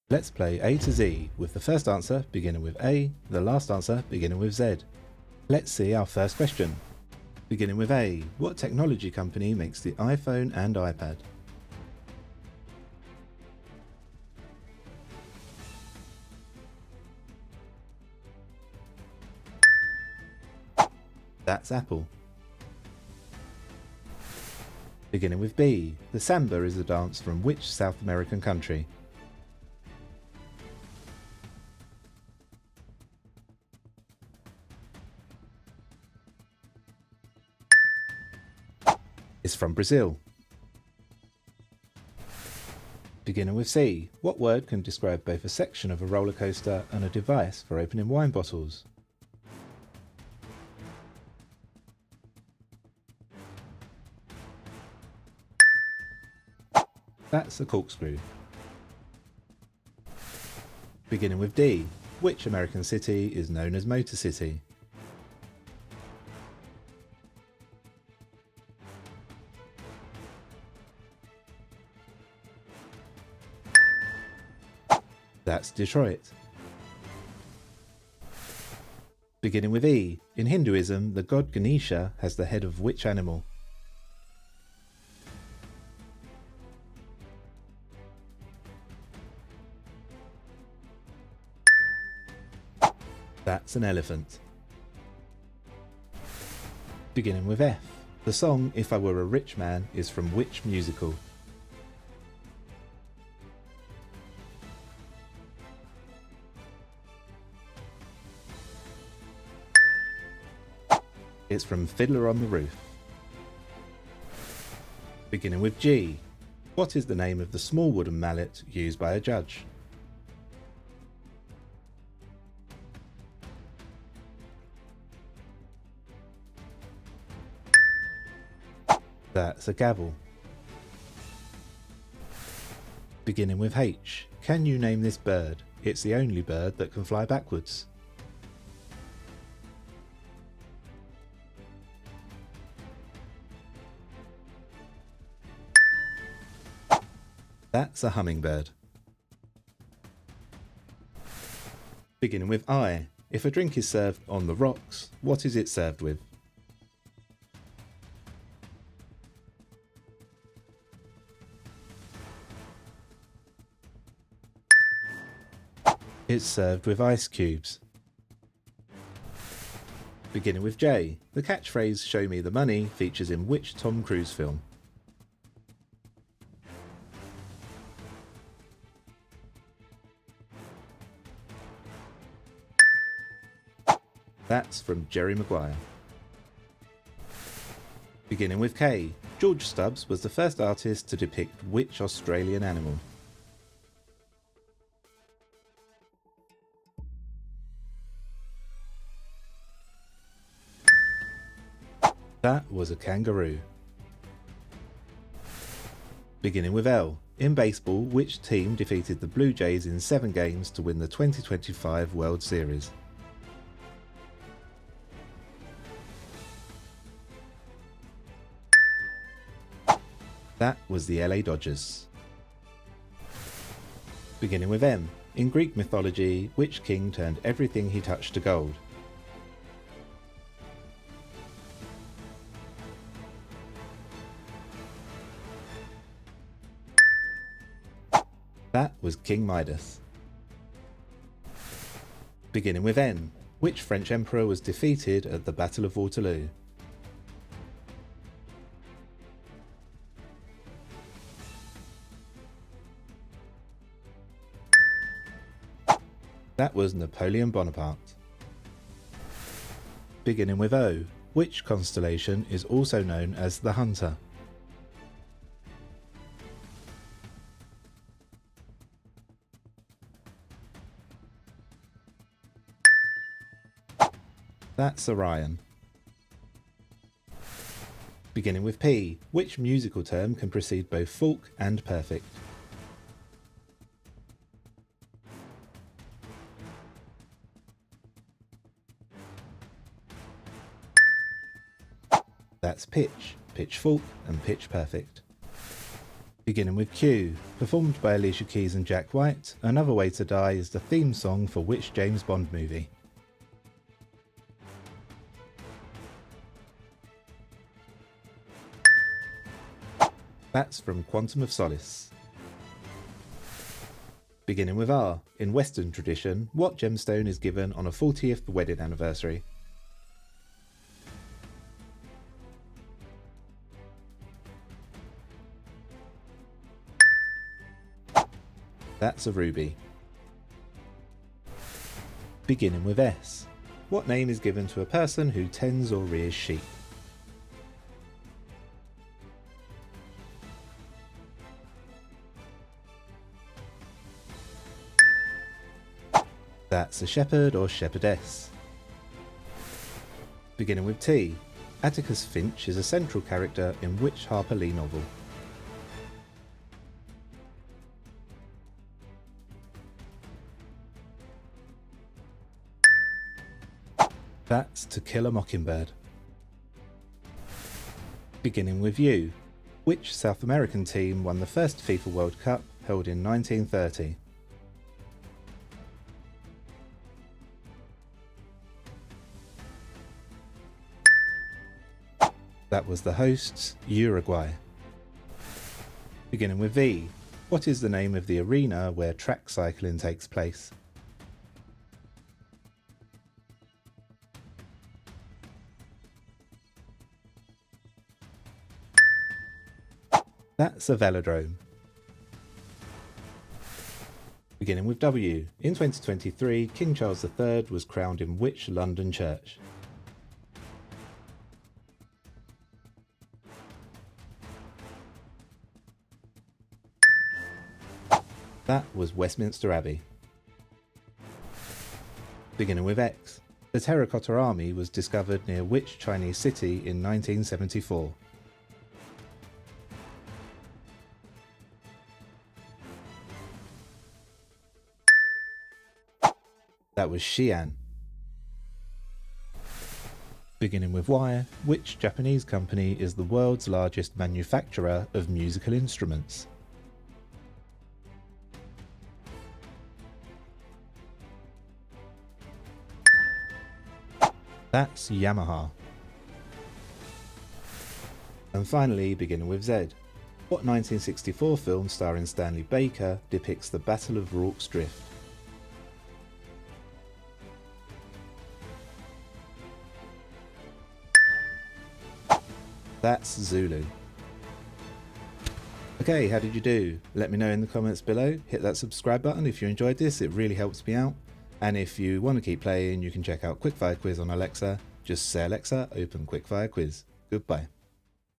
Let's play A to Z, with the first answer beginning with A, the last answer beginning with Z. Let's see our first question. Beginning with A, what technology company makes the iPhone and iPad? That's Apple. Beginning with B, the samba is a dance from which South American country? It's from Brazil. Beginning with C, what word can describe both a section of a roller coaster and a device for opening wine bottles? That's a corkscrew. Beginning with D, which American city is known as Motor City? That's Detroit. Beginning with E, in Hinduism, the god Ganesha has the head of which animal? That's an elephant. Beginning with F, the song If I Were a Rich Man is from which musical? It's from Fiddler on the Roof. Beginning with G, what is the name of the small wooden mallet used by a judge? That's a gavel. Beginning with H, can you name this bird? It's the only bird that can fly backwards. That's a hummingbird. Beginning with I, if a drink is served on the rocks, what is it served with? It's served with ice cubes. Beginning with J, the catchphrase "Show me the money" features in which Tom Cruise film? That's from Jerry Maguire. Beginning with K, George Stubbs was the first artist to depict which Australian animal? That was a kangaroo. Beginning with L, in baseball, which team defeated the Blue Jays in 7 games to win the 2025 World Series? That was the LA Dodgers. Beginning with M, in Greek mythology, which king turned everything he touched to gold? That was King Midas. Beginning with N, which French emperor was defeated at the Battle of Waterloo? That was Napoleon Bonaparte. Beginning with O, which constellation is also known as the Hunter? That's Orion. Beginning with P, which musical term can precede both folk and perfect? That's pitch, pitch folk, and pitch perfect. Beginning with Q, performed by Alicia Keys and Jack White, Another Way to Die is the theme song for which James Bond movie? That's from Quantum of Solace. Beginning with R, in Western tradition, what gemstone is given on a 40th wedding anniversary? That's a ruby. Beginning with S, what name is given to a person who tends or rears sheep? That's a shepherd or shepherdess. Beginning with T, Atticus Finch is a central character in which Harper Lee novel? That's To Kill a Mockingbird. Beginning with U, which South American team won the first FIFA World Cup held in 1930? That was the hosts, Uruguay. Beginning with V, what is the name of the arena where track cycling takes place? That's a velodrome. Beginning with W, in 2023, King Charles III was crowned in which London church? That was Westminster Abbey. Beginning with X, the Terracotta Army was discovered near which Chinese city in 1974? That was Xi'an. Beginning with Y, which Japanese company is the world's largest manufacturer of musical instruments? That's Yamaha. And finally, beginning with Z, what 1964 film starring Stanley Baker depicts the Battle of Rorke's Drift? That's Zulu. Okay, how did you do? Let me know in the comments below. Hit that subscribe button if you enjoyed this, it really helps me out. And if you want to keep playing, you can check out Quickfire Quiz on Alexa. Just say Alexa, open Quickfire Quiz. Goodbye.